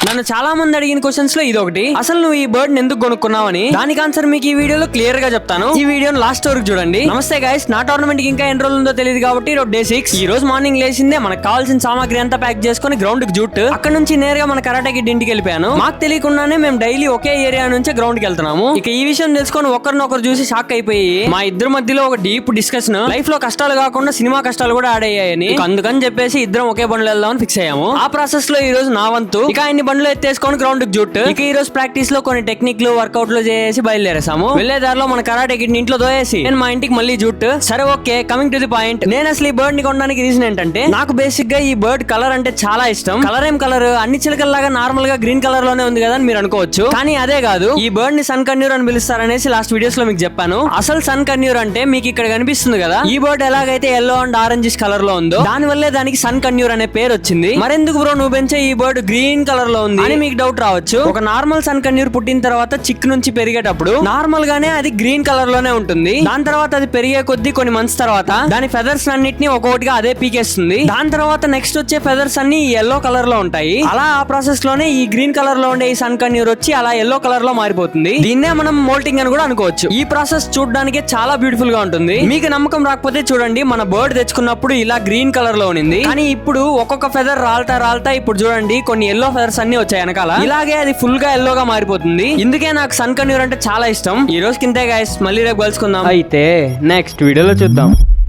నన్ను చాలా మంది అడిగిన క్వశ్చన్స్ లో ఇది ఒకటి, అసలు నువ్వు ఈ బర్డ్ ఎందుకు కొనుక్కున్నావని. దానికి ఆన్సర్ మీకు ఈ వీడియోలో క్లియర్ గా చెప్తాను. ఈ వీడియోని లాస్ట్ వరకు చూడండి. నమస్తే గైస్, నా టోర్నమెంట్ కి ఇంకా ఎన్ని రోజులు ఉందో తెలియదు కాబట్టి డే 6. ఈ రోజు మార్నింగ్ లేచిందే మనకు కావాల్సిన సామాగ్రి అంతా ప్యాక్ చేసుకుని గ్రౌండ్ కి జూట్, అక్కడ నుంచి నేరుగా మన కరాటే కిడ్ ఇంటికి వెళ్ళిపోయాను. మాకు తెలియకుండానే మేము డైలీ ఒకే ఏరియా నుంచి గ్రౌండ్ కి వెళ్తున్నాము. ఇక ఈ విషయం తెలుసుకొని ఒకరినొకరు చూసి షాక్ అయిపోయి మా ఇద్దరు మధ్యలో ఒక డీప్ డిస్కషన్, లైఫ్ లో కష్టాలు కాకుండా సినిమా కష్టాలు కూడా యాడ్ అయ్యాయని. అందుకని చెప్పేసి ఇద్దరం ఒకే బండ్లో వెళ్దామని ఫిక్స్ అయ్యాము. ఆ ప్రాసెస్ లో ఈ రోజు నా వంతు ఇక అన్ని బండ్లు ఎత్తేసుకొని గ్రౌండ్ కి జూట్. ఇక ఈ రోజు ప్రాక్టీస్ లో కొన్ని టెక్నిక్లు వర్కౌట్లు చేసి బయలుదేరేసాము. వెళ్లే దారిలో మన కరాటే కిడ్ ఇంట్లో దోయేసి నేను మా ఇంటికి మళ్ళీ జూట్. సరే okay, coming to the point. నేను అసలు ఈ బర్డ్ ని కొనడానికి రీజన్ ఏంటంటే, నాకు బేసిక్ గా ఈ బర్డ్ కలర్ అంటే చాలా ఇష్టం. కలర్ ఏం కలర్, అన్ని చిలకల్లాగా నార్మల్ గా గ్రీన్ కలర్ లోనే ఉంది కదా అని మీరు అనుకోవచ్చు. కానీ అదే కాదు, ఈ బర్డ్ ని సన్ కన్యూర్ అని పిలుస్తారనేసి లాస్ట్ వీడియోస్ లో మీకు చెప్పాను. అసలు సన్ కన్యూర్ అంటే మీకు ఇక్కడ కనిపిస్తుంది కదా, ఈ బర్డ్ ఎలాగైతే ఎల్లో అండ్ ఆరెంజ్ కలర్ లో ఉందో దాని వల్లే దానికి సన్ కన్యూర్ అనే పేరు వచ్చింది. మరెందుకు బ్రో నువ్వు పెంచే ఈ బర్డ్ గ్రీన్ కలర్ లో ఉంది అని మీకు డౌట్ రావచ్చు. ఒక నార్మల్ సన్ కన్యూర్ పుట్టిన తర్వాత చిక్ నుంచి పెరిగేటప్పుడు నార్మల్ గానే అది గ్రీన్ కలర్ లోనే ఉంటుంది. దాని తర్వాత అది పెరిగే కొద్దీ కొన్ని మంత్స్ తర్వాత దాని ఫెదర్స్ అన్నిటిని ఒక్కొక్కటిగా అదే పీకేస్తుంది. దాని తర్వాత నెక్స్ట్ వచ్చే ఫెదర్స్ అన్ని ఎల్లో కలర్ లో ఉంటాయి. అలా ఆ ప్రాసెస్ లోనే ఈ గ్రీన్ కలర్ లో ఉండే ఈ సన్ కన్యూర్ వచ్చి అలా ఎల్లో కలర్ లో మారిపోతుంది. దీన్నే మనం మోల్టింగ్ అని కూడా అనుకోవచ్చు. ఈ ప్రాసెస్ చూడడానికి చాలా బ్యూటిఫుల్ గా ఉంటుంది. మీకు నమ్మకం రాకపోతే చూడండి, మన బర్డ్ తెచ్చుకున్నప్పుడు ఇలా గ్రీన్ కలర్ లో ఉంది, కానీ ఇప్పుడు ఒక్కొక్క ఫెదర్ రాల్తా ఇప్పుడు చూడండి కొన్ని ఎల్లో ఫెదర్స్ అన్ని వచ్చాయి వెనకాల. ఇలాగే అది ఫుల్ గా ఎల్లోగా మారిపోతుంది. ఇందుకే నాకు సన్ కన్యూర్ అంటే చాలా ఇష్టం. ఈ రోజు కిందే గైస్, మళ్ళీ రేపు కలుసుకుందాం. అయితే నెక్స్ట్ వీడియోలో చూద్దాం.